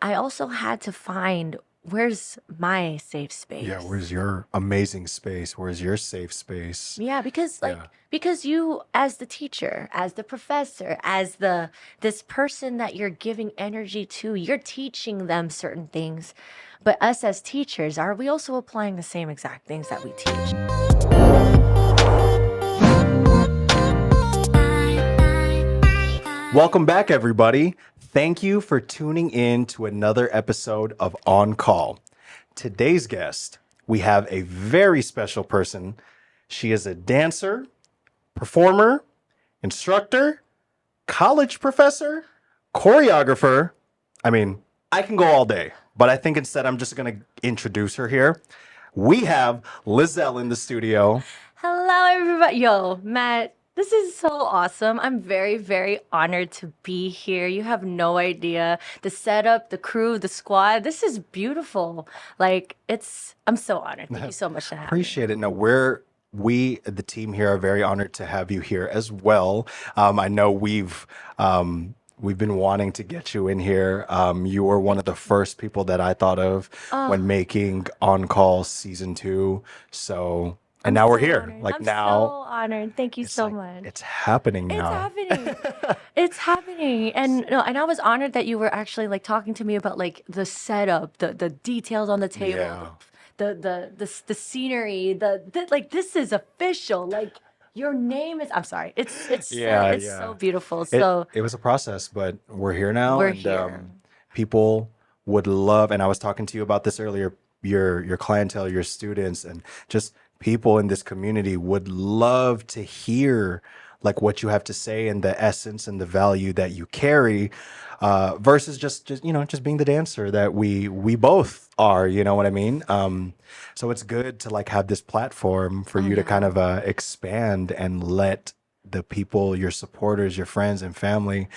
I also had to find where's my safe Yeah, space. where's your amazing space? Where's your safe space? Yeah, because Yeah. because you as the teacher, as the professor, as the this person that you're giving energy to, you're teaching them certain things. But us as teachers, are we also applying the same exact things that we teach? Welcome back, everybody. Thank you for tuning in to another episode of On Call. Today's guest, we have a very special person. She is a dancer, performer, instructor, college professor, choreographer. I mean, I can go all day, but I think instead I'm just going to introduce her here. We have Liezel in the studio. Hello, everybody. Yo, Matt, this is so awesome. I'm very, very honored to be here. You have no idea. The setup, the crew, the squad. This is beautiful. I'm so honored. Thank you so much to have me. Appreciate it. No, the team here are very honored to have you here as well. I know we've been wanting to get you in here. You were one of the first people that I thought of when making On Call season 2. So, and now we're here. Honored. Like I'm now, so honored. Thank you it's so like much. it's happening It's now. happening. It's happening. And no, and I was honored that you were actually like talking to me about like the setup, the details on the table, Yeah. the scenery, like this is official. Like your name is I'm sorry. Yeah, it's yeah. so beautiful. It So it was a process, but we're here now, we're and here. people would love. And I was talking to you about this earlier. Your clientele, your students, and just people in this community would love to hear like what you have to say and the essence and the value that you carry, versus just just being the dancer that we both are. You know what I mean? So it's good to like have this platform for I you to kind know. of expand and let the people, your supporters, your friends and family,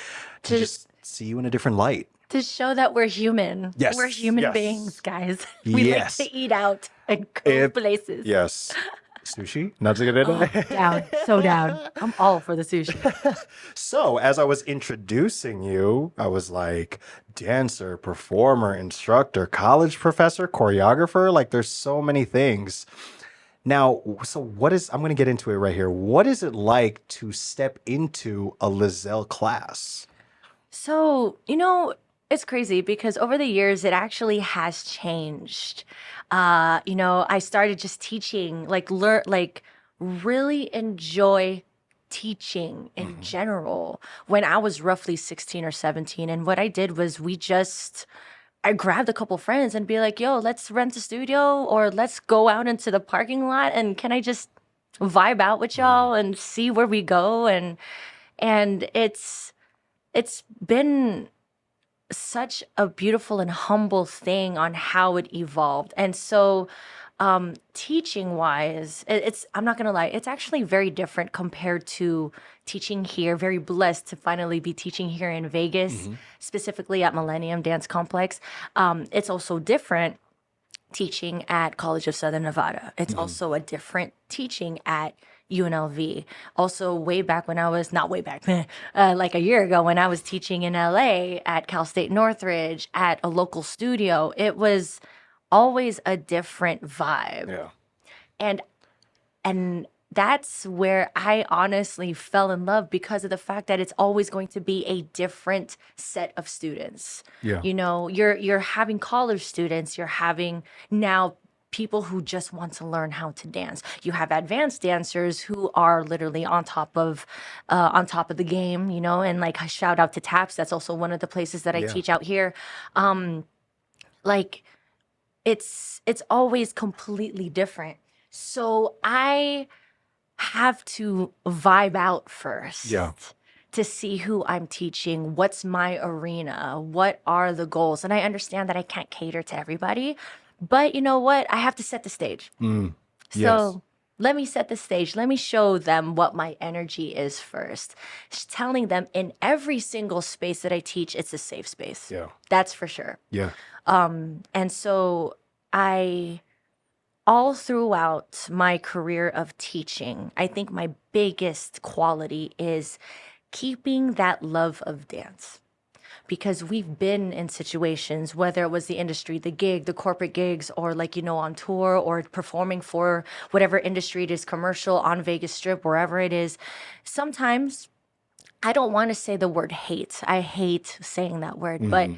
to To just see you in a different light. to show that we're human. We're Yes, human beings, yes, guys. We like to yes. eat out and go It, places. yes. Sushi? Not to get Oh, down. So down. I'm all for the sushi. So, as I was introducing you, I was like, dancer, performer, instructor, college professor, choreographer. Like, there's so many things. Now, so I'm going to get into it right here. What is it like to step into a Leizel class? So, it's crazy because over the years it actually has changed. I started just teaching, really enjoy teaching in Mhm. general when I was roughly 16 or 17. And what I did was I grabbed a couple friends and be like, yo, let's rent a studio or let's go out into the parking lot and can I just vibe out with y'all and see where we go? And it's been such a beautiful and humble thing on how it evolved. And so, teaching wise, I'm not gonna lie, it's actually very different compared to teaching here. Very blessed to finally be teaching here in Vegas, Mhm. specifically at Millennium Dance Complex. It's also different teaching at College of Southern Nevada. It's Mhm. also a different teaching at UNLV. Also, way back when I was, not way back, like a year ago when I was teaching in LA at Cal State Northridge at a local studio, it was always a different vibe. Yeah. And and that's where I honestly fell in love because of the fact that it's always going to be a different set of students. Yeah. You're having college students, you're having now people who just want to learn how to dance. You have advanced dancers who are literally on top of the game, and like a shout out to Taps. That's also one of the places that I Yeah. teach out here. Like it's always completely different. So I have to vibe out first Yeah. to see who I'm teaching, what's my arena, what are the goals. And I understand that I can't cater to everybody, but you know what? I have to set the stage. Mm. So Yes. let me set the stage. Let me show them what my energy is first. Telling them in every single space that I teach, it's a safe space. Yeah. That's for sure. Yeah. And so I all throughout my career of teaching, I think my biggest quality is keeping that love of dance. because we've been in situations, whether it was the industry, the gig, the corporate gigs, or like, on tour or performing for whatever industry it is, commercial, on Vegas Strip, wherever it is. Sometimes I don't want to say the word hate. I hate saying that word, but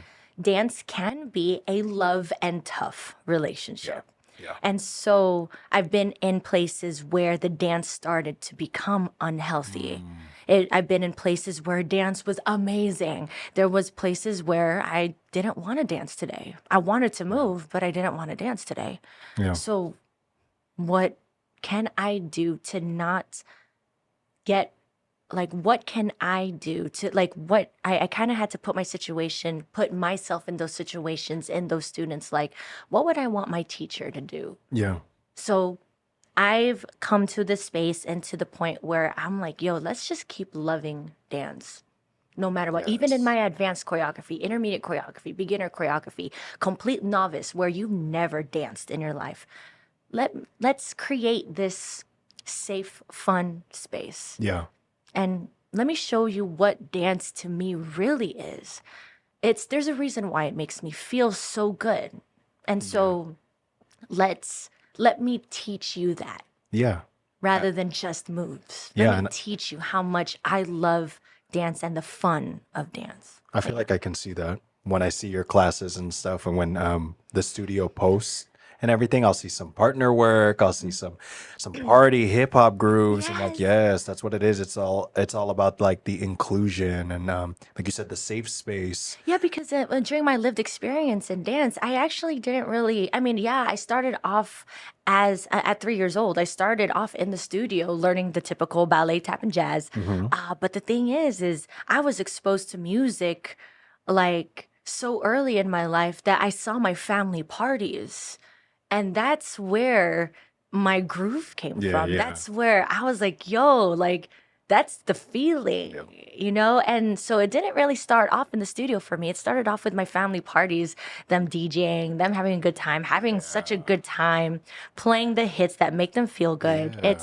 dance can be a love and tough relationship. Yeah. And so I've been in places where the dance started to become unhealthy. I've been in places where dance was amazing. There was places where I didn't want to dance today. I wanted to move, but I didn't want to dance today. Yeah. So what can I do to not get, like, what can I do to, like, what I kind of had to put myself in those situations, in those students, like, what would I want my teacher to do? Yeah. So I've come to this space and to the point where I'm like, yo, let's just keep loving dance. No matter what, even in Yes. my advanced choreography, intermediate choreography, beginner choreography, complete novice, where you've never danced in your life, let's create this safe, fun space. Yeah. And let me show you what dance to me really is. There's a reason why it makes me feel so good. And so let me teach you that Yeah. rather than just moves. Yeah, Let me and- teach you how much I love dance and the fun of dance. I feel like I can see that when I see your classes and stuff, and when the studio posts and everything. I'll see some partner work. I'll see some party hip hop grooves. I'm like, yes, that's what it is. It's all about like the inclusion and like you said, the safe space. Yeah, because during my lived experience in dance, I actually didn't really. I mean, yeah, I started off at 3 years old. I started off in the studio learning the typical ballet, tap, and jazz. But the thing is I was exposed to music like so early in my life that I saw my family parties. And that's where my groove came Yeah, from. yeah. That's where I was like, yo, like, that's the feeling, And so it didn't really start off in the studio for me. It started off with my family parties, them DJing, them having a good time, having such a good time, playing the hits that make them feel good. Yeah.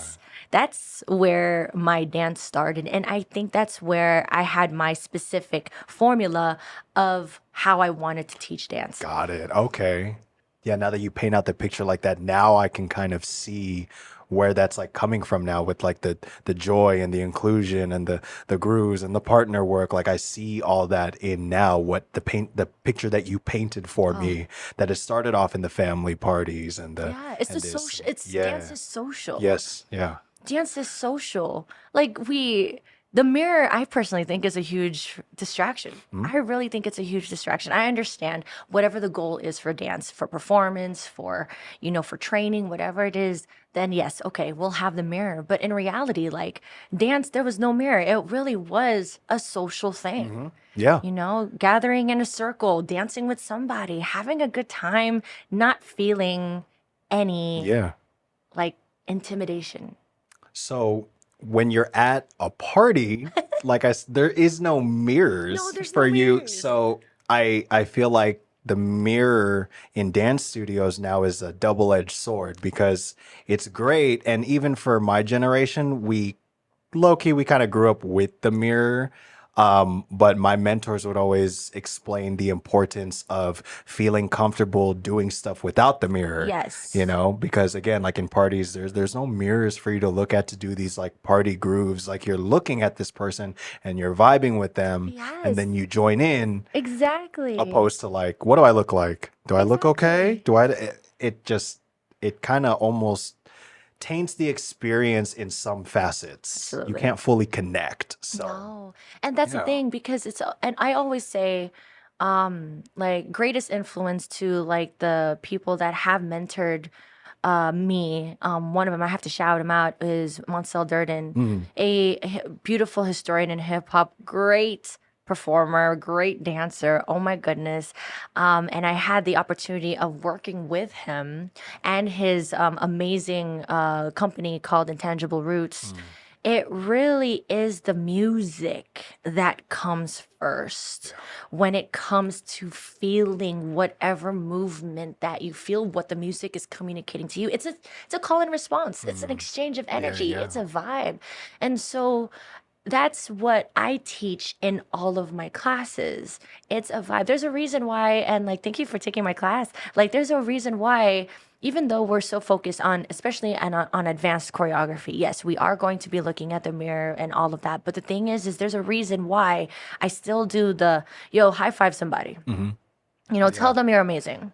That's where my dance started. And I think that's where I had my specific formula of how I wanted to teach dance. Got it. Okay. Yeah, now that you paint out the picture like that, now I can kind of see where that's like coming from now with like the joy and the inclusion and the grooves and the partner work. Like I see all that in now what the picture that you painted for me, that it started off in the family parties and the Yeah, it's and the this- social. Dance is social. Yes. Yeah. Dance is social. Like the mirror, I personally think is a huge distraction. I really think it's a huge distraction. I understand whatever the goal is for dance, for performance, for for training, whatever it is. Then yes, okay, we'll have the mirror. But in reality, like dance, there was no mirror. It really was a social thing. Yeah. Gathering in a circle, dancing with somebody, having a good time, not feeling any Yeah. like intimidation. So when you're at a party, there is no mirrors No, there's for no you. mirrors. So I feel like the mirror in dance studios now is a double-edged sword because it's great. And even for my generation, we low-key, we kind of grew up with the mirror. But my mentors would always explain the importance of feeling comfortable doing stuff without the mirror. Yes. Because again, like in parties, there's no mirrors for you to look at to do these like party grooves. Like you're looking at this person and you're vibing with them, and then Yes. you join in, Exactly. opposed to like, what do I look like? Do I look okay? It kind of almost taints the experience in some facets. You Absolutely. can't fully connect. So No. And that's the Yeah. thing because and I always say, like greatest influence to like the people that have mentored me. One of them, I have to shout him out, is Moncell Durden, a beautiful historian in hip hop, great performer, great dancer. Oh my goodness. And I had the opportunity of working with him and his amazing company called Intangible Roots. It really is the music that comes first when it comes to feeling whatever movement that you feel, what the music is communicating to you. It's a call and response. It's an exchange of energy. yeah. It's a vibe. And so that's what I teach in all of my classes. It's a vibe. There's a reason why, and like, thank you for taking my class. Like, there's a reason why, even though we're so focused on, especially on advanced choreography, yes, we are going to be looking at the mirror and all of that. But the thing is there's a reason why I still do the, yo, high five somebody. You know, tell them you're amazing.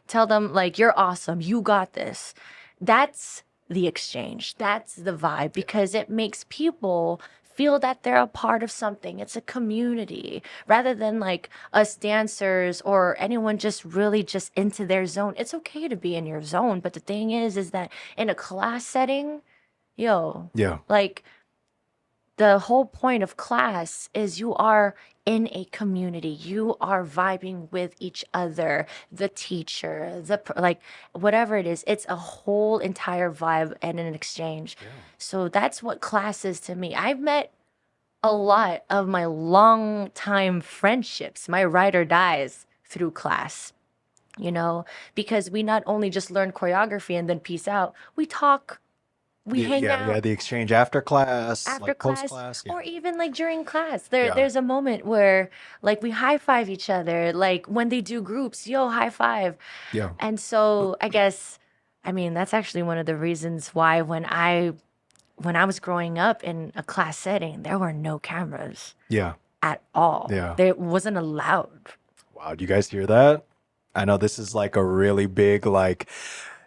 Tell them, like, you're awesome. You got this. That's the exchange. That's the vibe because it makes people feel that they're a part of something. It's a community rather than like us dancers or anyone just really just into their zone. It's okay to be in your zone. But the thing is that in a class setting, yo, Yeah. like, the whole point of class is you are in a community. You are vibing with each other, the teacher, like whatever it is. It's a whole entire vibe and an exchange. So that's what class is to me. I've met a lot of my long time friendships, my ride or dies through class. You know, because we not only just learn choreography and then peace out, we talk, we hang out The exchange after class, after like post class class. or even like during class. Yeah. There's a moment where like we high five each other, like when they do groups, yo, high five. Yeah. And so I guess, I mean, that's actually one of the reasons why when I was growing up in a class setting, there were no cameras Yeah. at all. Yeah. There wasn't allowed. Wow. Do you guys hear that? I know this is like a really big like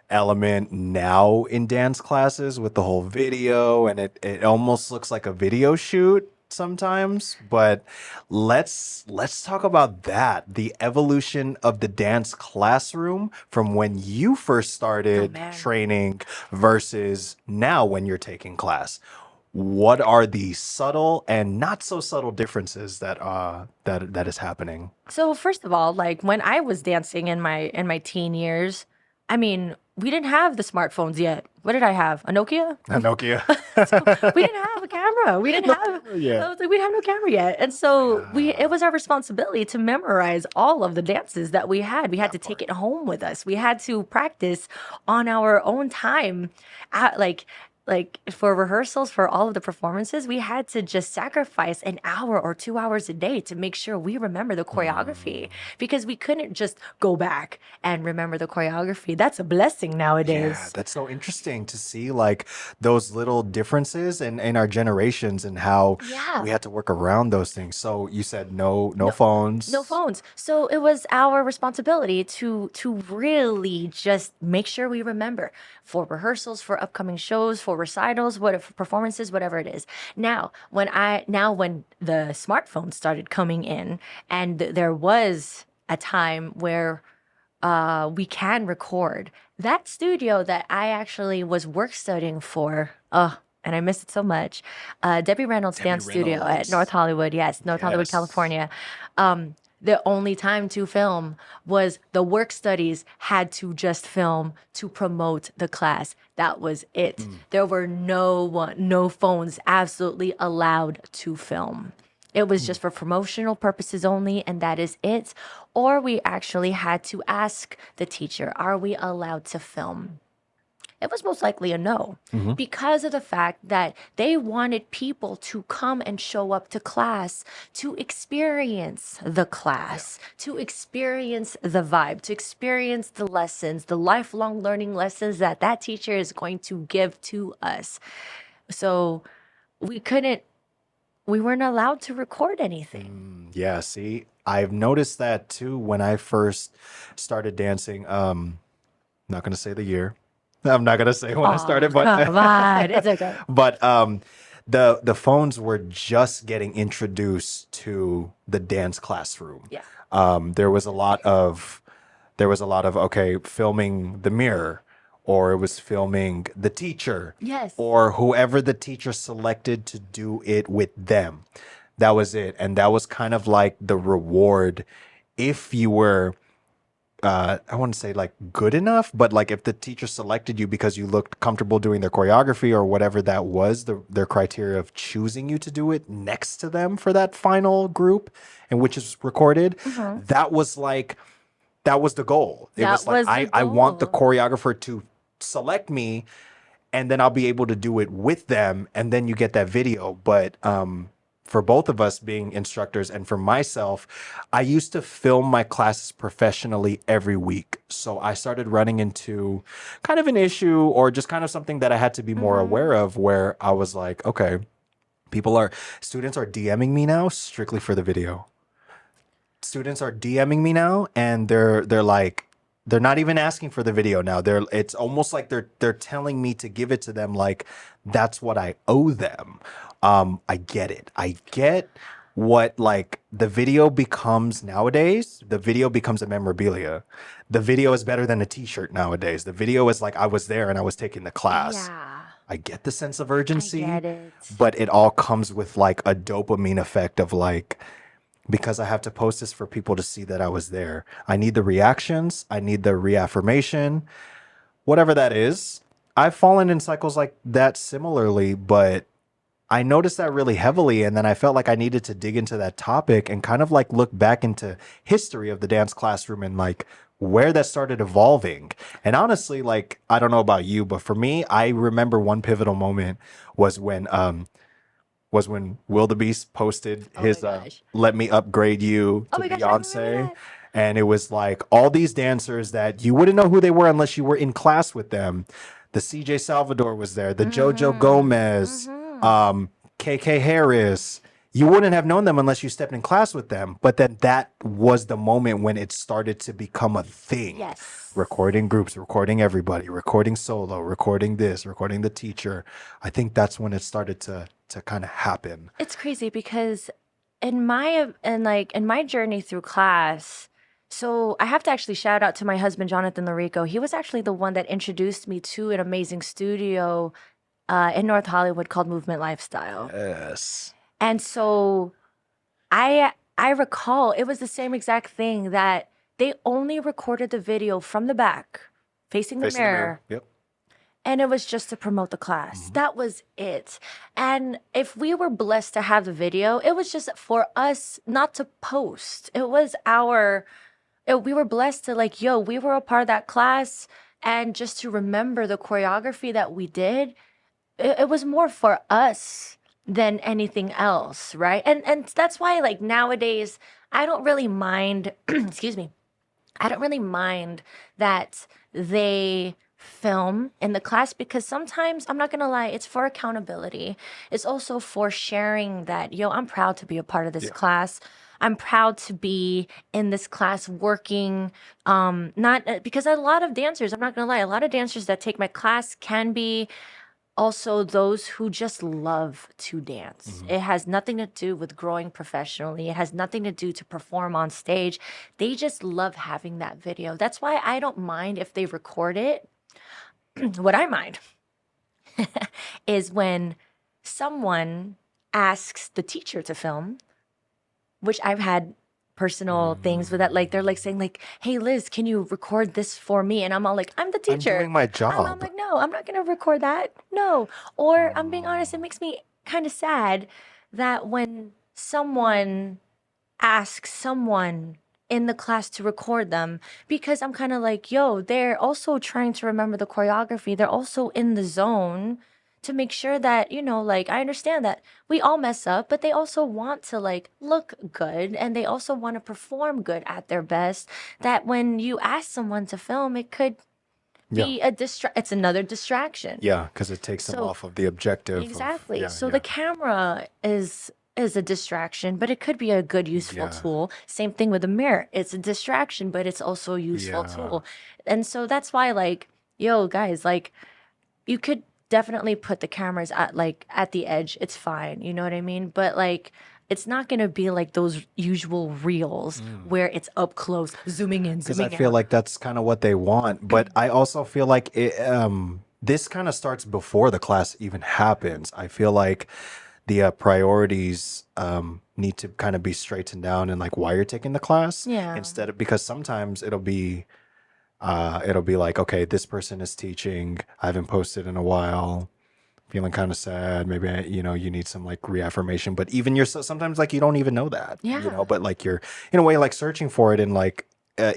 element now in dance classes with the whole video, and it almost looks like a video shoot sometimes. But let's talk about that, the evolution of the dance classroom from when you first started man. training versus now when you're taking class. What are the subtle and not so subtle differences that is happening? So first of all, like when I was dancing in my teen years, I mean, we didn't have the smartphones yet. What did I have? A Nokia? A Nokia. We didn't have a camera. We didn't have. Yeah. I was like, we didn't have no camera yet, and so it was our responsibility to memorize all of the dances that we had. We had to take it home with us. We had to practice on our own time, like for rehearsals for all of the performances, we had to just sacrifice an hour or 2 hours a day to make sure we remember the choreography because we couldn't just go back and remember the choreography. That's a blessing nowadays. Yeah, that's so interesting to see like those little differences in our generations and how Yeah. we had to work around those things. So you said no phones. No phones. So it was our responsibility to really just make sure we remember for rehearsals, for upcoming shows, for recitals, for performances, whatever it is. Now, when the smartphones started coming in, and there was a time where we can record that studio that I actually was work studying for. And I miss it so much. Debbie Reynolds Dance Studio at Reynolds. North Hollywood. Yes, North Hollywood, Yes. California. The only time to film was the work studies had to just film to promote the class. That was it. There were no phones absolutely allowed to film. It was just for promotional purposes only, and that is it. Or we actually had to ask the teacher, are we allowed to film? It was most likely a no because of the fact that they wanted people to come and show up to class to experience the class, to experience the vibe, to experience the lessons, the lifelong learning lessons that teacher is going to give to us. So we weren't allowed to record anything. Yeah, see, I've noticed that too when I first started dancing. Not gonna say the year. I'm not gonna say when I started, but Come on, it's okay. but the phones were just getting introduced to the dance classroom. Yeah. There was a lot of okay, filming the mirror, or it was filming the teacher. Yes. Or whoever the teacher selected to do it with them. That was it. And that was kind of like the reward if you were I wouldn't say like good enough, but like if the teacher selected you because you looked comfortable doing their choreography or whatever that was, their criteria of choosing you to do it next to them for that final group in which is recorded, that was the goal. It That was like was the I want the goal. choreographer to select me and then I'll be able to do it with them, and then you get that video. But for both of us being instructors and for myself, I used to film my classes professionally every week. So I started running into kind of an issue, or just kind of something that I had to be more aware of, where I was like, okay, students are DMing me now strictly for the video. Students are DMing me now, and they're like, they're not even asking for the video now. It's almost like they're telling me to give it to them, like that's what I owe them. I get it. I get what, like, the video becomes nowadays. The video becomes a memorabilia. The video is better than a t-shirt nowadays. The video is like, I was there and I was taking the class. Yeah. I get the sense of urgency, I get it. but it all comes with like a dopamine effect of like, because I have to post this for people to see that I was there. I need the reactions. I need the reaffirmation, whatever that is. I've fallen in cycles like that similarly, but I noticed that really heavily. And then I felt like I needed to dig into that topic and kind of like look back into history of the dance classroom and like where that started evolving. And honestly, like, I don't know about you, but for me, I remember one pivotal moment was when Will the Beast posted his "Let Me Upgrade You" to Beyonce. And it was like all these dancers that you wouldn't know who they were unless you were in class with them. The CJ Salvador was there, the JoJo Gomez, KK Harris. You wouldn't have known them unless you stepped in class with them. But then that was the moment when it started to become a thing. Yes. Recording groups, recording everybody, recording solo, recording this, recording the teacher. I think that's when it started to kind of happen. It's crazy because in my journey through class, so I have to actually shout out to my husband, Jonathan Larico. He was actually the one that introduced me to an amazing studio in North Hollywood called Movement Lifestyle. Yes. And so I recall it was the same exact thing, that they only recorded the video from the back, facing the mirror. Yep. And it was just to promote the class. That was it. And if we were blessed to have the video, it was just for us not to post. It was we were blessed to like, we were a part of that class, and just to remember the choreography that we did. It was more for us than anything else, right? And that's why, like, nowadays, I don't really mind, excuse me, I don't really mind that they film in the class, because sometimes, I'm not gonna lie, it's for accountability. It's also for sharing that, I'm proud to be a part of this class. I'm proud to be in this class working, not because a lot of dancers, I'm not gonna lie, a lot of dancers that take my class can be also those who just love to dance. It has nothing to do with growing professionally. It has nothing to do to perform on stage. They just love having that video. That's why I don't mind if they record it. What I mind is when someone asks the teacher to film, which I've had personal things with that. Like, they're like saying like, "Hey Liz, can you record this for me?" And I'm all like, "I'm the teacher. I'm doing my job." I'm like, "No, I'm not gonna record that. No." Or I'm being honest, it makes me kind of sad that when someone asks someone in the class to record them, because I'm kind of like, they're also trying to remember the choreography. They're also in the zone to make sure that, like, I understand that we all mess up, but they also want to like look good, and they also want to perform good at their best. That when you ask someone to film, it could be it's another distraction. Yeah, because it takes them off of the objective. Exactly. The camera is a distraction, but it could be a good, useful tool. Same thing with the mirror. It's a distraction, but it's also a useful tool. And so that's why, like, guys, like, you could definitely put the cameras at the edge. It's fine. You know what I mean? But like, it's not going to be like those usual reels where it's up close, zooming in, zooming out. Because I feel like that's kind of what they want. But I also feel like this kind of starts before the class even happens. I feel like the priorities need to kind of be straightened down, and like why you're taking the class. Yeah. Instead of, because sometimes it'll be like, okay, this person is teaching, I haven't posted in a while, feeling kind of sad, maybe you need some like reaffirmation, but even sometimes like you don't even know that. But like you're in a way like searching for it in like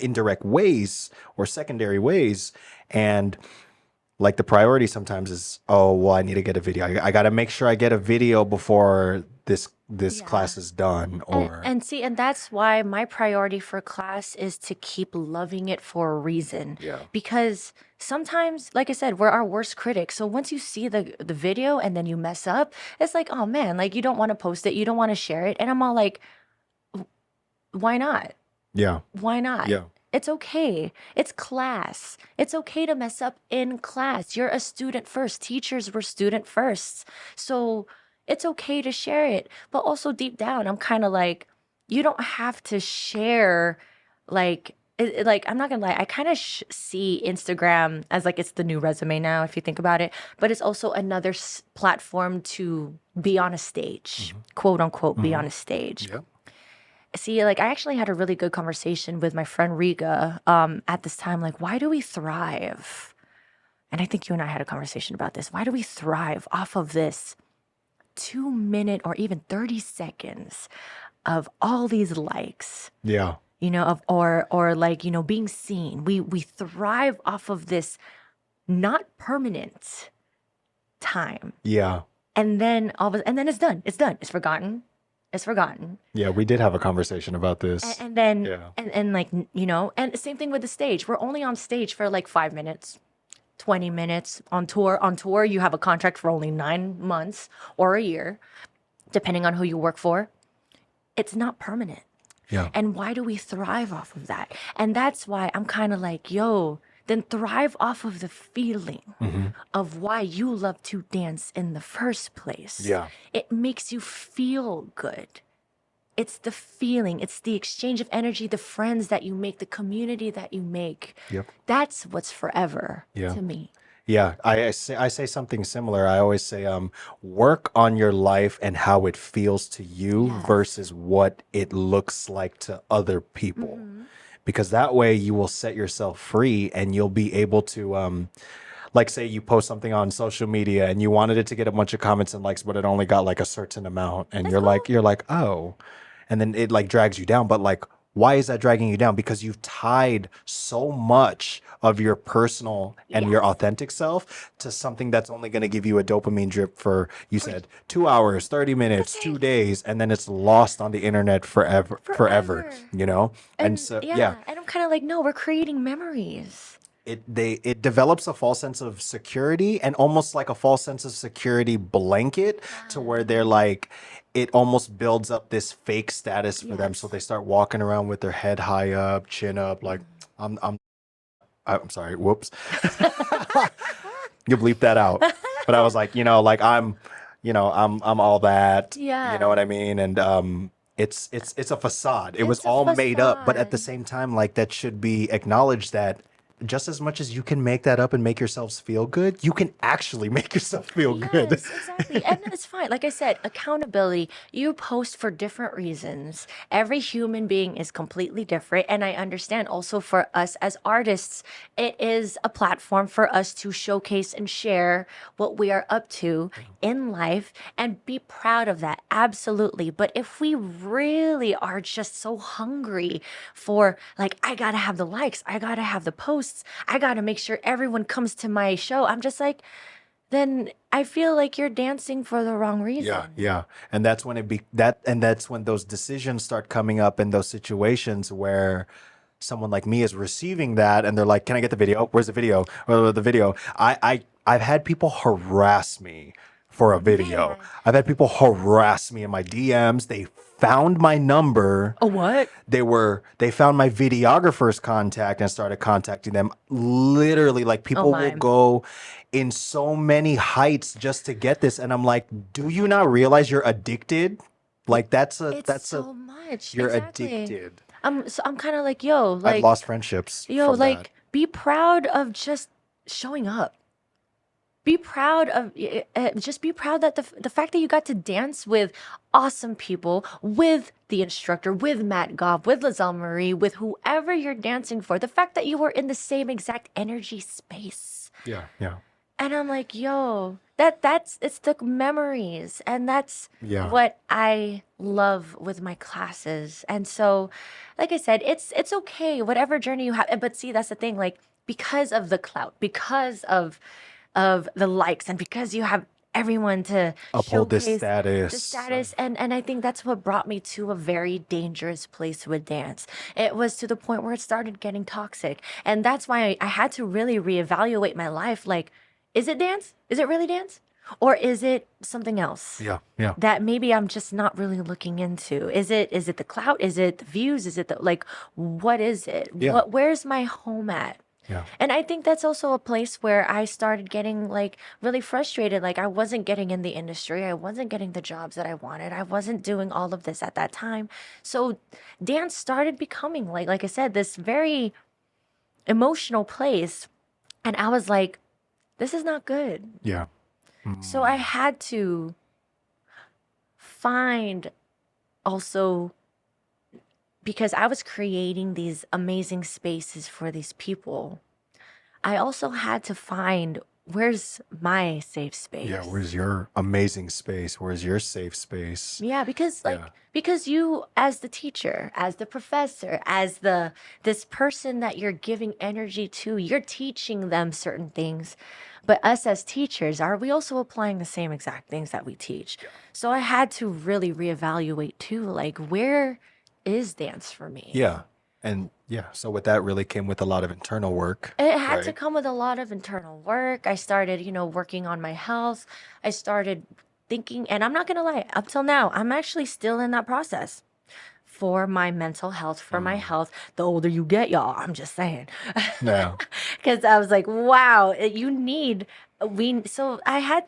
indirect ways or secondary ways. And like the priority sometimes is, oh, well, I need to get a video. I got to make sure I get a video before this Yeah. class is done. Or And see, and that's why my priority for class is to keep loving it for a reason. yeah, Because sometimes, like I said, we're our worst critics. So once you see the video and then you mess up, it's like, oh man, like you don't want to post it, you don't want to share it. And I'm all like, why not? yeah, Why not? yeah, It's okay. It's class. It's okay to mess up in class. You're a student first. Teachers were student first. So it's okay to share it. But also deep down, I'm kind of like, you don't have to share like like I'm not gonna lie, I kind of see Instagram as like it's the new resume now, if you think about it. But it's also another platform to be on a stage, quote unquote, be on a stage. yeah. See, like I actually had a really good conversation with my friend Riga at this time. Like, why do we thrive? And I think you and I had a conversation about this. Why do we thrive off of this 2 minute or even 30 seconds of all these likes? Yeah. You know, of or like, you know, being seen. We thrive off of this not permanent time. Yeah. And then and then it's done. It's done. It's forgotten. It's forgotten. Yeah, we did have a conversation about this. And then, Yeah. and like, you know, and same thing with the stage. We're only on stage for like 5 minutes, 20 minutes on tour. On tour, you have a contract for only 9 months or a year, depending on who you work for. It's not permanent. Yeah. And why do we thrive off of that? And that's why I'm kind of like, yo, then thrive off of the feeling of why you love to dance in the first place. Yeah. It makes you feel good. It's the feeling, it's the exchange of energy, the friends that you make, the community that you make. Yep. That's what's forever Yeah. to me. Yeah, I say something similar. I always say, work on your life and how it feels to you Yes. versus what it looks like to other people, because that way you will set yourself free and you'll be able to, like, say you post something on social media and you wanted it to get a bunch of comments and likes, but it only got like a certain amount, and you're like, oh, and then it like drags you down. But like, why is that dragging you down? Because you've tied so much of your personal and your Yes. authentic self to something that's only going to give you a dopamine drip for, you said, 2 hours, 30 minutes, 2 days, and then it's lost on the internet forever, Forever. you know? And so, yeah, And I'm kind of like, no, we're creating memories. it develops a false sense of security, and almost like a false sense of security blanket, to where they're like, it almost builds up this fake status for them. So they start walking around with their head high up, chin up, like, I'm sorry, whoops. You bleep that out. But I was like, like I'm all that. Yeah. You know what I mean? And it's a facade. It was It's a all made up, but at the facade. same time, like, that should be acknowledged, that just as much as you can make that up and make yourselves feel good, you can actually make yourself feel good. Yes, exactly. And it's fine. Like I said, accountability, you post for different reasons. Every human being is completely different. And I understand also for us as artists, it is a platform for us to showcase and share what we are up to in life and be proud of that. Absolutely. But if we really are just so hungry for, like, I got to have the likes, I got to have the posts, I got to make sure everyone comes to my show, I'm just like, then I feel like you're dancing for the wrong reason. Yeah, yeah. And that's when that's when those decisions start coming up, in those situations where someone like me is receiving that and they're like, "Can I get the video? Where's the video? Or the video?" I've had people harass me for a video. Man. I've had people harass me in my DMs. They found my number. A what? They found my videographer's contact and started contacting them. Literally, like, people will my. go in so many heights just to get this, and I'm like, do you not realize you're addicted? Like, It's so much. you're Exactly. addicted. I'm kind of like, yo, I've like, lost friendships from like, that. be proud of just showing up. Be proud of, just be proud that the fact that you got to dance with awesome people, with the instructor, with Matt Goff, with Leizel Marie, with whoever you're dancing for, the fact that you were in the same exact energy space. Yeah, yeah, And I'm like, yo, it's the memories. And that's yeah. what I love with my classes. And so, like I said, it's okay, whatever journey you have. But see, that's the thing, like, because of the clout, because of of the likes and because you have everyone to Uphold this showcase the status. status, and I think that's what brought me to a very dangerous place with dance. It was to the point where it started getting toxic, and that's why I had to really reevaluate my life. Like, is it dance? Is it really dance? Or is it something else? Yeah, yeah. That maybe I'm just not really looking into. Is it the clout? Is it the views? Is it the like what is it? Yeah. Where's my home at? Yeah. And I think that's also a place where I started getting like really frustrated. Like I wasn't getting in the industry. I wasn't getting the jobs that I wanted. I wasn't doing all of this at that time. So dance started becoming like I said, this very emotional place. And I was like, this is not good. Yeah. So I had to find also because I was creating these amazing spaces for these people. I also had to find where's my safe space. Yeah. Where's your amazing space? Where's your safe space? Yeah, because Yeah. because you as the teacher, as the professor, as this person that you're giving energy to, you're teaching them certain things. But us as teachers, are we also applying the same exact things that we teach? So I had to really reevaluate too, like where is dance for me? Yeah. And yeah, so with that really came with a lot of internal work. It had to right? come with a lot of internal work. I started, working on my health. I started thinking, and I'm not going to lie, up till now, I'm actually still in that process for my mental health, for my health. The older you get, y'all, I'm just saying. Yeah. Because I was like, wow, so I had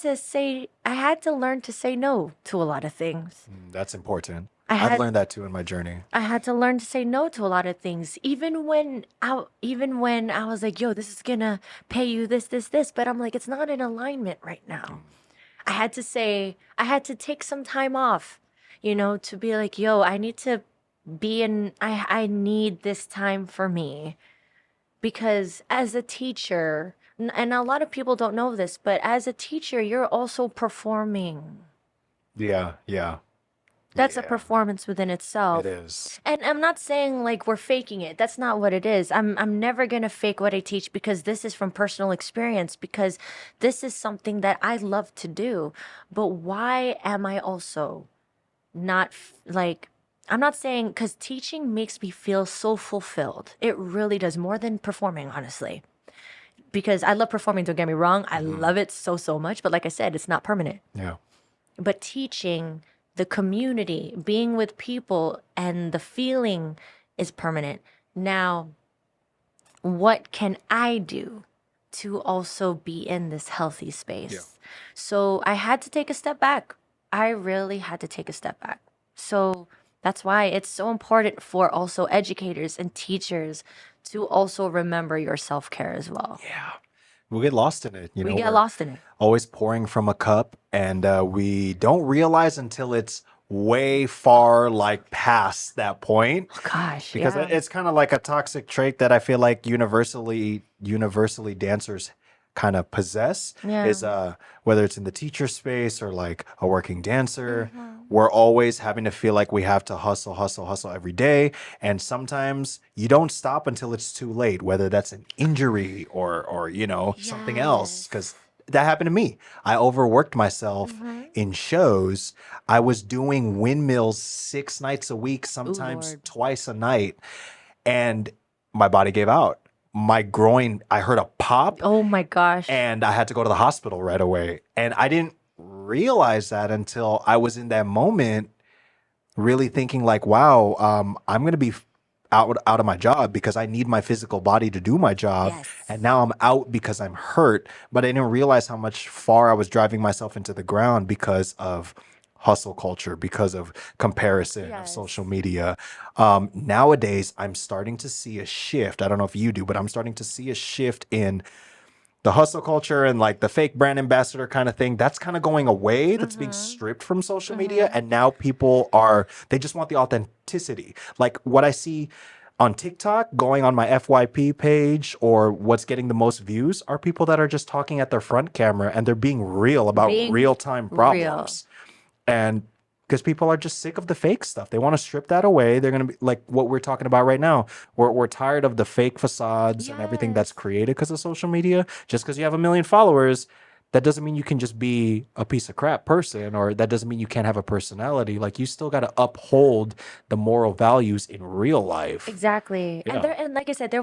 to learn to say no to a lot of things. That's important. I I've had learned that too in my journey. I had to learn to say no to a lot of things, even when I was like, yo, this is gonna pay you this, but I'm like, it's not in alignment right now. I had to take some time off, to be like, yo, I need to I need this time for me. Because as a teacher, and a lot of people don't know this, but as a teacher, you're also performing. Yeah. Yeah. That's a Yeah. performance within itself. It is. And I'm not saying like we're faking it. That's not what it is. I'm never gonna fake what I teach because this is from personal experience, because this is something that I love to do. But why am I also not like I'm not saying because teaching makes me feel so fulfilled. It really does, more than performing, honestly. Because I love performing, don't get me wrong. I love it so much. But like I said, it's not permanent. Yeah. But teaching the community, being with people, and the feeling is permanent. Now, what can I do to also be in this healthy space? Yeah. So I had to take a step back. I really had to take a step back. So that's why it's so important for also educators and teachers to also remember your self-care as well. Yeah. We get lost in it. We get we're lost in it. always pouring from a cup, and we don't realize until it's way far like past that point. Gosh, Because yeah. it's kind of like a toxic trait that I feel like universally dancers kind of possess Yeah. is whether it's in the teacher space or like a working dancer, we're always having to feel like we have to hustle every day. And sometimes you don't stop until it's too late, whether that's an injury or something else. Yes. Because that happened to me. I overworked myself in shows. I was doing windmills 6 nights a week, sometimes Lord. twice a night, and my body gave out. My groin, I heard a pop, Oh my gosh. and I had to go to the hospital right away. And I didn't realize that until I was in that moment, really thinking like, wow, I'm going to be out of my job because I need my physical body to do my job. Yes. And now I'm out because I'm hurt. But I didn't realize how much far I was driving myself into the ground because of hustle culture, because of comparison, of Yes. social media. Nowadays, I'm starting to see a shift. I don't know if you do, but I'm starting to see a shift in the hustle culture and like the fake brand ambassador kind of thing. That's kind of going away. That's being stripped from social media. And now they just want the authenticity. Like what I see on TikTok going on my FYP page, or what's getting the most views, are people that are just talking at their front camera and they're being real about Being real-time real. problems. And because people are just sick of the fake stuff. They want to strip that away. They're going to be like what we're talking about right now. We're tired of the fake facades and everything that's Yes. created because of social media. Just because you have a million followers, that doesn't mean you can just be a piece of crap person, or that doesn't mean you can't have a personality. Like, you still got to uphold the moral values in real life. Exactly. And Yeah. and like I said, there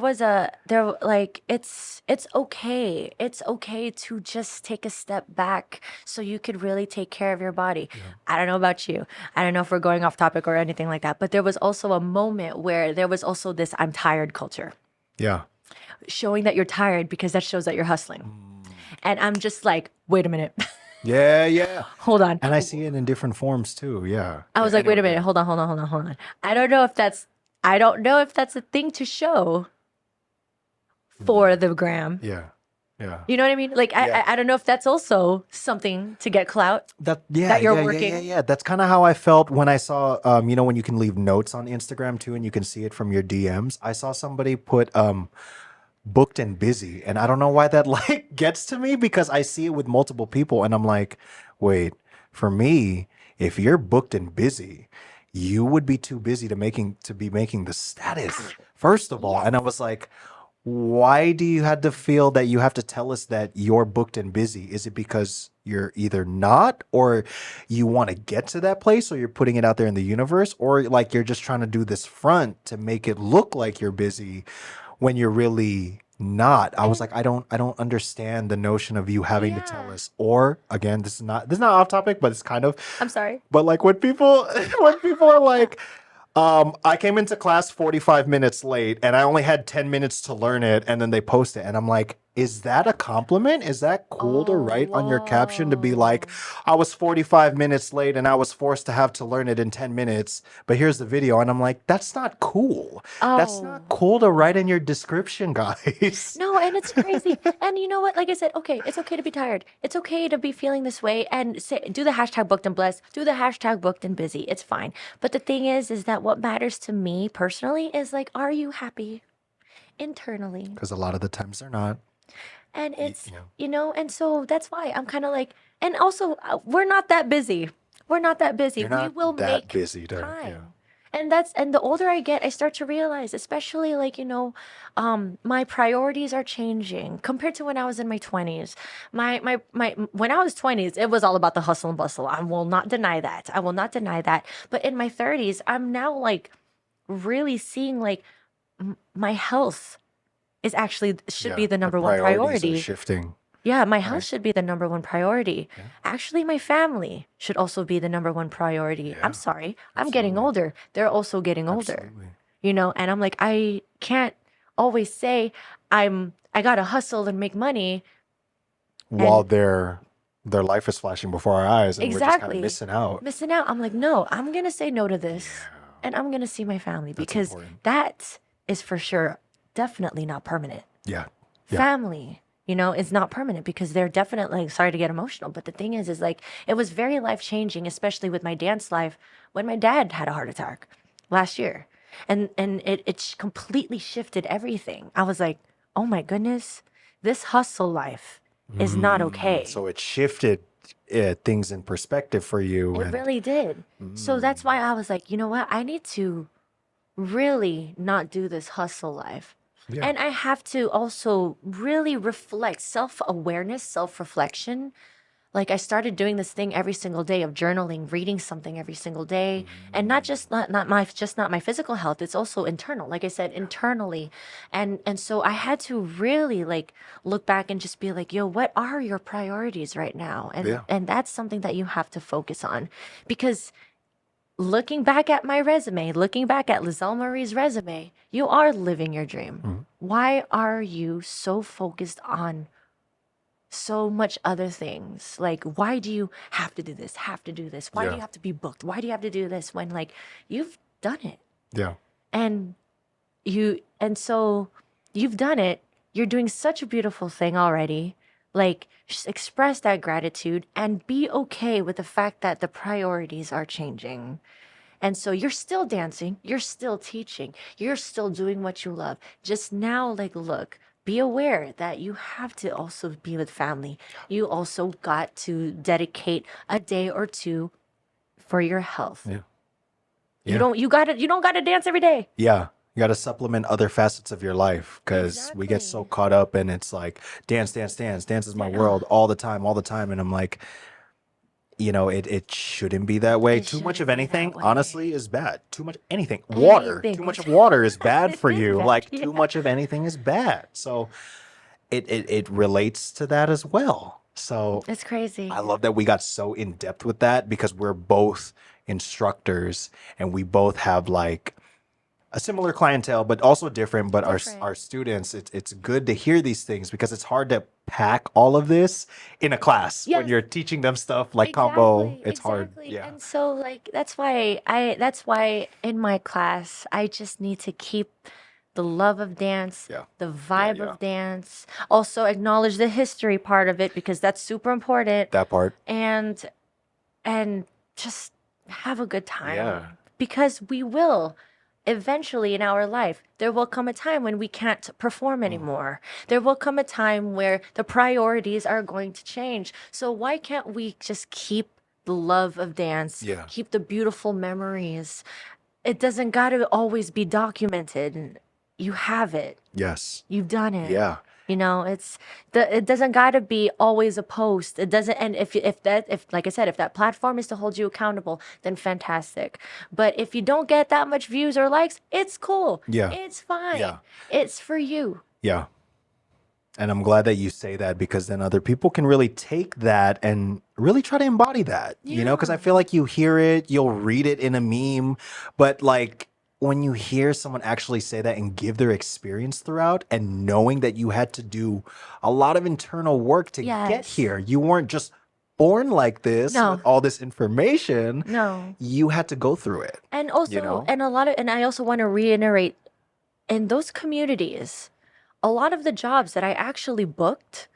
like it's okay. It's okay to just take a step back so you could really take care of your body. I don't know about you. I don't know if we're going off topic or anything like that, but there was also a moment where there was also this I'm tired culture, Yeah. showing that you're tired because that shows that you're hustling. And I'm just like, wait a minute. Yeah. Yeah. Hold on. And I see it in different forms too. Yeah. I Yeah. was like, wait a Anyway, minute. Hold on, hold on, hold on, hold on. I don't know if that's a thing to show for the gram. yeah. Yeah. You know what I mean? Like, Yeah. I don't know if that's also something to get clout That that you're yeah, working. yeah. That's kind of how I felt when I saw when you can leave notes on Instagram too, and you can see it from your DMs. I saw somebody put booked and busy, and I don't know why that like gets to me, because I see it with multiple people, and I'm like, wait, for me, if you're booked and busy, you would be too busy to be making the status first of all. And I was like, why do you have to feel that you have to tell us that you're booked and busy? Is it because you're either not, or you want to get to that place, or you're putting it out there in the universe, or like you're just trying to do this front to make it look like you're busy when you're really not? I was like, I don't understand the notion of you having to tell Yeah. us. Or again, this is not off topic, but it's kind of, I'm sorry. but like when people when people are like, I came into class 45 minutes late and I only had 10 minutes to learn it, and then they post it, and I'm like, is that a compliment? Is that cool to Oh, write on your caption, to be like, whoa. I was 45 minutes late and I was forced to have to learn it in 10 minutes, but here's the video? And I'm like, that's not cool. That's not Oh. cool to write in your description, guys. No, and it's crazy. And you know what? Like I said, okay, it's okay to be tired. It's okay to be feeling this way, and say, do the hashtag booked and blessed, do the hashtag booked and busy. It's fine. But the thing is that what matters to me personally is like, are you happy internally? Because a lot of the times they're not. And it's, You know, and so that's why I'm kind of like, and also, we're not that busy. We're not that busy. you're We not will that make busy to, yeah. time. And the older I get, I start to realize, especially like, my priorities are changing compared to when I was in my 20s. My when I was 20s, it was all about the hustle and bustle. I will not deny that. I will not deny that. But in my 30s, I'm now like really seeing like my health is actually should be the number one priorities are priority. shifting. Yeah, my health Right. should be the number one priority. Yeah. Actually, my family should also be the number one priority. Yeah, I'm sorry, I'm getting absolutely. older. They're also getting older. Absolutely. And I'm like, I can't always say I gotta hustle and make money. While And their life is flashing before our eyes, and we're just kind of exactly missing out. missing out. I'm like, no, I'm gonna say no to this, Yeah, and I'm gonna see my family, that's because important. that is for sure definitely not permanent. Yeah. Yeah. Family, is not permanent, because they're definitely, sorry to get emotional, but the thing is like, it was very life changing, especially with my dance life, when my dad had a heart attack last year. And it completely shifted everything. I was like, oh my goodness, this hustle life is not okay. So it shifted things in perspective for you. It And really did. So that's why I was like, you know what? I need to really not do this hustle life. yeah. And I have to also really reflect, self-awareness, self-reflection. Like, I started doing this thing every single day of journaling, reading something every single day, and not just not my physical health. It's also internal. Like I said, internally, and so I had to really like look back and just be like, yo, what are your priorities right now? And Yeah. and that's something that you have to focus on, because looking back at my resume, looking back at Liezel Marie's resume, you are living your dream. Why are you so focused on so much other things? Like, why do you have to do this, have to do this? Why do Yeah. you have to be booked? Why do you have to do this when like you've done it? Yeah. And so you've done it. You're doing such a beautiful thing already. Like, just express that gratitude and be okay with the fact that the priorities are changing. And so you're still dancing, you're still teaching, you're still doing what you love. Just now, like, look, be aware that you have to also be with family. You also got to dedicate a day or two for your health. Yeah. You Yeah. don't gotta dance every day. Yeah. You got to supplement other facets of your life because we get so Exactly. caught up and it's like dance, dance, dance. Dance is my world all the time, all the time. And I'm like, it shouldn't be that way. It Too much of shouldn't be anything, that way. honestly, is bad. Too much anything. Water. Anything. Too much of water is bad It for is you. bad. Like Yeah. too much of anything is bad. So it relates to that as well. So It's crazy. I love that we got so in depth with that because we're both instructors and we both have like a similar clientele, but also different. But our Different. students, it's good to hear these things because it's hard to pack all of this in a class when Yes. you're teaching them stuff like combo. Exactly, It's hard. exactly. Yeah. And so like that's why in my class I just need to keep the love of dance, Yeah. the vibe yeah. of dance, also acknowledge the history part of it because that's super important That part. and just have a good time. Yeah. Because we will eventually in our life, there will come a time when we can't perform anymore. There will come a time where the priorities are going to change. So why can't we just keep the love of dance, Yeah. keep the beautiful memories? It doesn't got to always be documented. You have it. Yes. You've done it. Yeah. It doesn't got to be always a post. It doesn't, and if like I said, if that platform is to hold you accountable, then fantastic. But if you don't get that much views or likes, it's cool. Yeah. It's fine. Yeah. It's for you. Yeah. And I'm glad that you say that because then other people can really take that and really try to embody that, because I feel like you hear it, you'll read it in a meme, but like when you hear someone actually say that and give their experience throughout and knowing that you had to do a lot of internal work to get Yes. here, you weren't just born like this No. with all this information. No. You had to go through it. And also, and I also want to reiterate in those communities, a lot of the jobs that I actually booked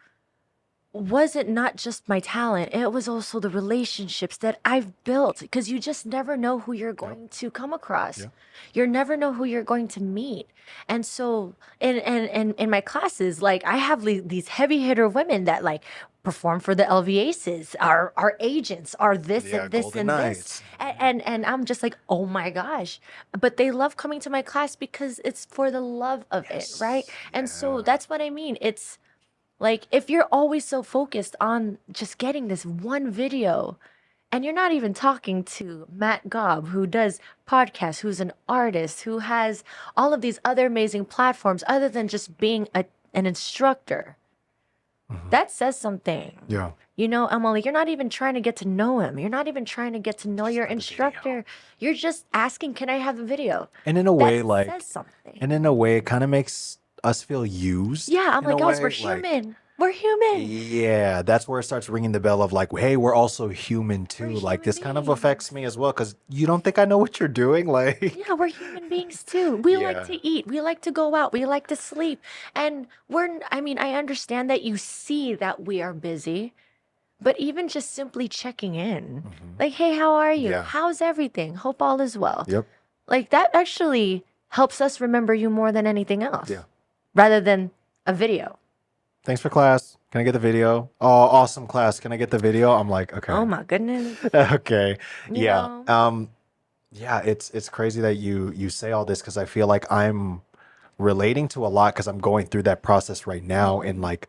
wasn't not just my talent, it was also the relationships that I've built because you just never know who you're going to come across. Yep. You never know who you're going to meet. And so in my classes, like I have these heavy hitter women that like perform for the LVAs, our agents are this Yeah, and this Golden and Knights. this. And I'm just like, oh my gosh. But they love coming to my class because it's for the love of it, right? And so that's what I mean. It's like if you're always so focused on just getting this one video and you're not even talking to Matt Gobb, who does podcasts, who's an artist, who has all of these other amazing platforms other than just being an instructor, that says something. Yeah. Emily, you're not even trying to get to know him. You're not even trying to get to know your instructor. You're just asking, can I have a video? And in a way, That like, says something. and in a way, it kind of makes us feel used. Yeah, I'm in a like, guys, we're way, like, human. We're human. Yeah, that's where it starts ringing the bell of like, hey, we're also human too. We're Like this human kind of affects me as well because you don't think I know what you're doing. Like, Yeah, we're human beings too. We like Yeah. to eat. We like to go out. We like to sleep. And I understand that you see that we are busy, but even just simply checking in, like, hey, how are you? Yeah. How's everything? Hope all is well. yep. Like, that actually helps us remember you more than anything else. Yeah. Rather than a video. Thanks for class. Can I get the video? Oh, awesome class. Can I get the video? I'm like, okay. Oh my goodness. Okay. You Yeah. know? Yeah, it's crazy that you say all this because I feel like I'm relating to a lot because I'm going through that process right now and like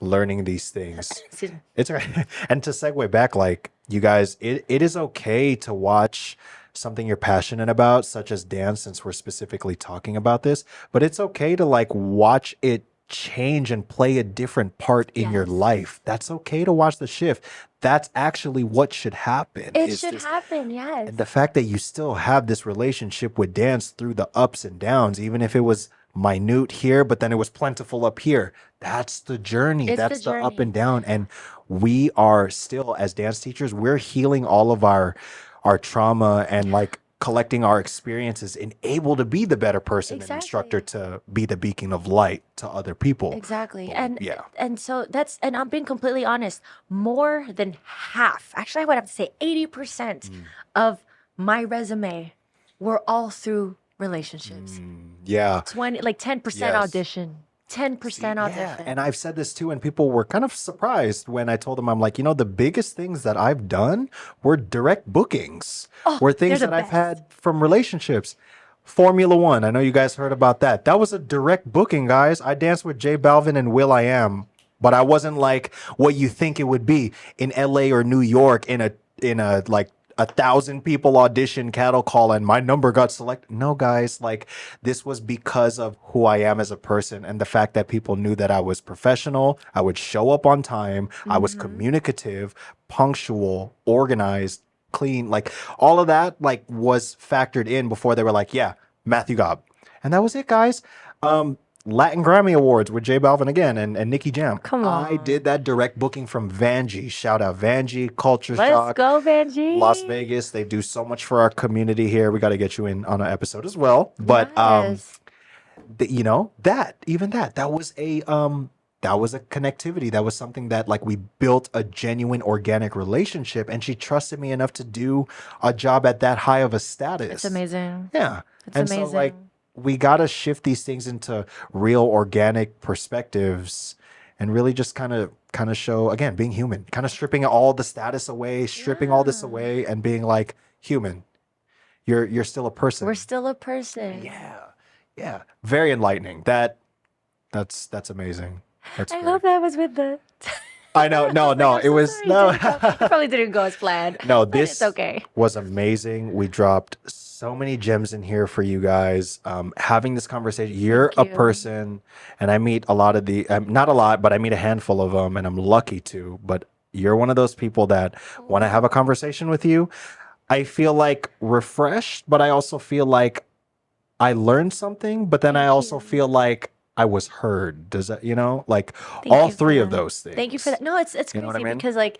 learning these things. Excuse me. It's right. And to segue back, like you guys, it is okay to watch something you're passionate about, such as dance, since we're specifically talking about this, but it's okay to like watch it change and play a different part in your Yes. life. That's okay to watch the shift. That's actually what should happen. It is should this- happen, yes. And the fact that you still have this relationship with dance through the ups and downs, even if it was minute here, but then it was plentiful up here. That's the journey. It's the That's the up journey. and down. And we are still, as dance teachers, we're healing all of our trauma and like collecting our experiences and able to be the better person and instructor to be the beacon of light to other people. Exactly. yeah. And so and I'm being completely honest, more than half, actually I would have to say 80% of my resume were all through relationships. Yeah. 10% Yes. audition. 10% off their Yeah, fit. and I've said this too, and people were kind of surprised when I told them, I'm like, the biggest things that I've done were direct bookings, were They're things the that I've best. had from relationships. Formula One, I know you guys heard about that. That was a direct booking, guys. I danced with J Balvin and Will I Am, but I wasn't like what you think it would be in LA or New York in a like 1,000 people audition cattle call and my number got selected. No, guys, like this was because of who I am as a person and the fact that people knew that I was professional. I would show up on time. I was communicative, punctual, organized, clean. Like all of that, like was factored in before they were like, yeah, Matthew Gobb, and that was it, guys. Latin Grammy Awards with J Balvin again and Nicky Jam. Come I on. did that direct booking from Vangie. Shout out Vangie, Culture Let's Shock, go, Vangie. Las Vegas. They do so much for our community here. We got to get you in on an episode as well. But Yes. that was a connectivity. That was something that like we built a genuine organic relationship, and she trusted me enough to do a job at that high of a status. It's amazing. Yeah. It's And amazing. so like we got to shift these things into real organic perspectives and really just kind of show, again, being human, kind of stripping all the status away, stripping all this away and being like human. You're still a person. We're still a person. Yeah. Yeah. Very enlightening. That's amazing. That's I great. hope that was with the. I know. No, no. I'm It so was sorry, no. it didn't go- it probably didn't go as planned. No, but this it's okay. was amazing. We dropped so many gems in here for you guys. Having this conversation, you're Thank a you. person, and I meet a lot of not a lot, but I meet a handful of them, and I'm lucky to. But you're one of those people that when I have a conversation with you, I feel like refreshed, but I also feel like I learned something, but then I Thank also you. feel like I was heard. Does that, like Thank all you for three of that. those things. Thank you for that. No, it's You crazy know what I mean? because like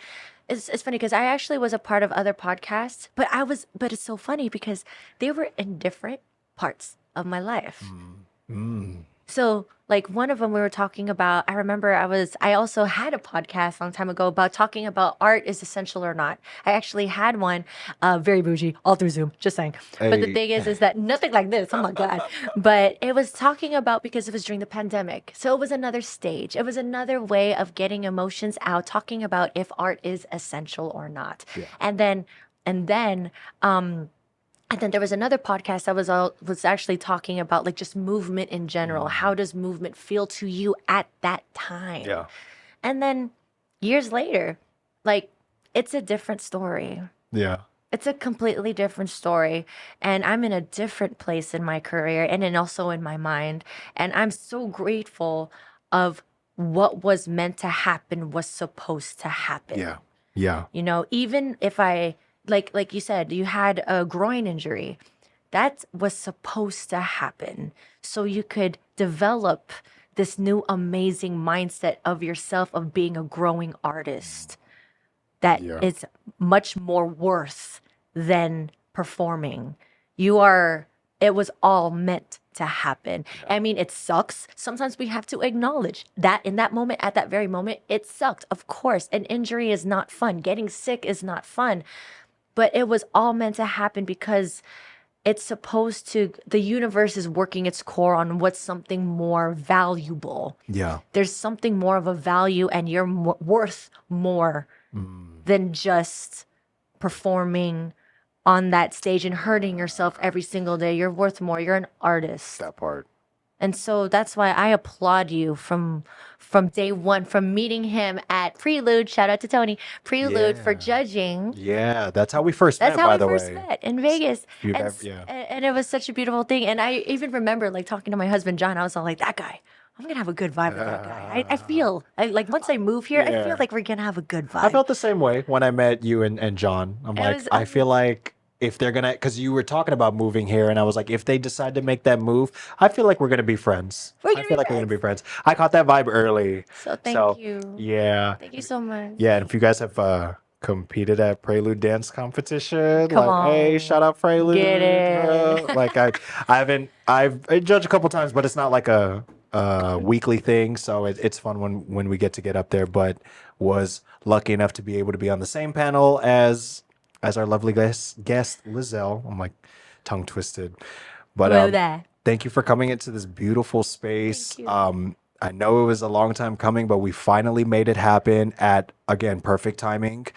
it's funny because I actually was a part of other podcasts, but it's so funny because they were in different parts of my life. Mm. So like one of them we were talking about, I remember I also had a podcast a long time ago about talking about art is essential or not. I actually had one, very bougie, all through Zoom, just saying. But the Hey. thing is that nothing like this, oh my God. But it was talking about because it was during the pandemic. So it was another stage. It was another way of getting emotions out, talking about if art is essential or not. Yeah. And then there was another podcast that was actually talking about like just movement in general. How does movement feel to you at that time? Yeah. And then years later, like it's a different story. Yeah. It's a completely different story. And I'm in a different place in my career and then also in my mind. And I'm so grateful of what was meant to happen was supposed to happen. Yeah. Yeah. Even if I like you said, you had a groin injury. That was supposed to happen so you could develop this new amazing mindset of yourself of being a growing artist that Yeah. is much more worth than performing. It was all meant to happen. I mean, it sucks. Sometimes we have to acknowledge that in that moment, at that very moment, it sucked. Of course, an injury is not fun. Getting sick is not fun. But it was all meant to happen because the universe is working its core on what's something more valuable. Yeah. There's something more of a value and you're worth more than just performing on that stage and hurting yourself every single day. You're worth more. You're an artist. That part. And so that's why I applaud you from day one, from meeting him at Prelude. Shout out to Tony. Prelude for Yeah. judging. Yeah. That's how we first That's met, how by we the first way. met in Vegas. You've And, ever- yeah. and it was such a beautiful thing. And I even remember like talking to my husband, John, I was all like, that guy, I'm going to have a good vibe with that guy. I feel like once I move here, I Yeah. feel like we're going to have a good vibe. I felt the same way when I met you and John. I'm It like, was- I feel like if they're gonna, because you were talking about moving here, and I was like, if they decide to make that move, I feel like we're gonna be friends. We're I gonna feel be like we're gonna be friends. I caught that vibe early. So thank you. Yeah. Thank you so much. Yeah, and if you guys have competed at Prelude dance competition, Come like, hey, on. shout out Prelude. Get it. bro. Like I've judged a couple times, but it's not like a weekly thing, so it's fun when we get to get up there. But was lucky enough to be able to be on the same panel as our lovely guest Liezel. I'm like tongue twisted, but Love that. thank you for coming into this beautiful space. Thank you. I know it was a long time coming, but we finally made it happen at, again, perfect timing.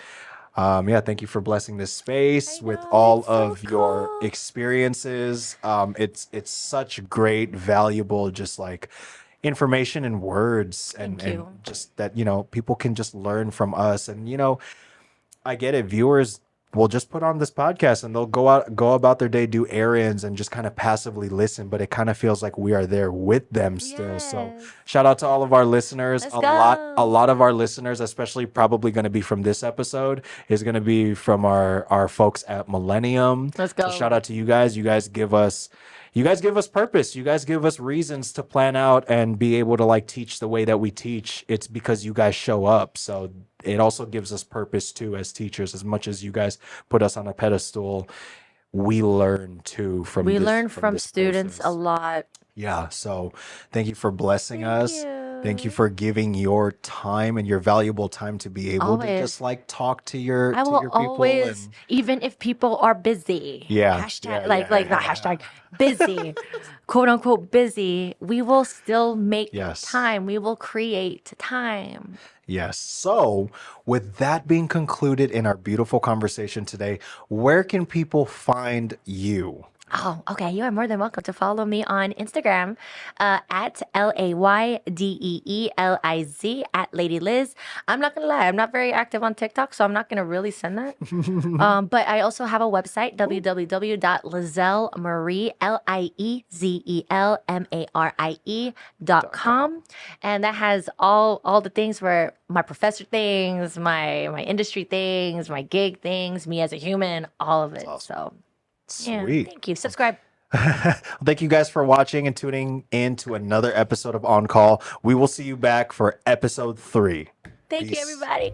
Yeah, thank you for blessing this space I with know, all it's so of your cool. experiences. It's such great, valuable, just like information and words, Thank and you. just that, people can just learn from us. And I get it. Viewers will just put on this podcast and they'll go about their day, do errands, and just kind of passively listen. But it kind of feels like we are there with them still. So Yes. shout out to all of our listeners. Let's A go. lot of our listeners, especially probably going to be from this episode, is going to be from our folks at Millennium. Let's So shout go. out to you guys. You guys give us purpose. You guys give us reasons to plan out and be able to like teach the way that we teach. It's because you guys show up. So it also gives us purpose too as teachers. As much as you guys put us on a pedestal, we learn too We learn from from this students a process. lot. Yeah. So thank you for blessing Thank us. Thank you you. for giving your time and your valuable time to be able to just Always. like talk to I to will your people. always, And even if people are busy, yeah, hashtag, like not hashtag, busy, quote unquote busy, we will still make Yes. time. We will create time. Yes. So, with that being concluded in our beautiful conversation today, where can people find you? Oh, okay. You are more than welcome to follow me on Instagram at LAYDEELIZ at Lady Liz. I'm not going to lie. I'm not very active on TikTok, so I'm not going to really send that. But I also have a website, www.liezelmarie, LIEZELMARIE.com. And that has all the things for my professor things, my industry things, my gig things, me as a human, all of it. So. Yeah, Sweet. thank you. Subscribe. Thank you guys for watching and tuning in to another episode of On Call. We will see you back for episode 3. Thank you, Peace. everybody.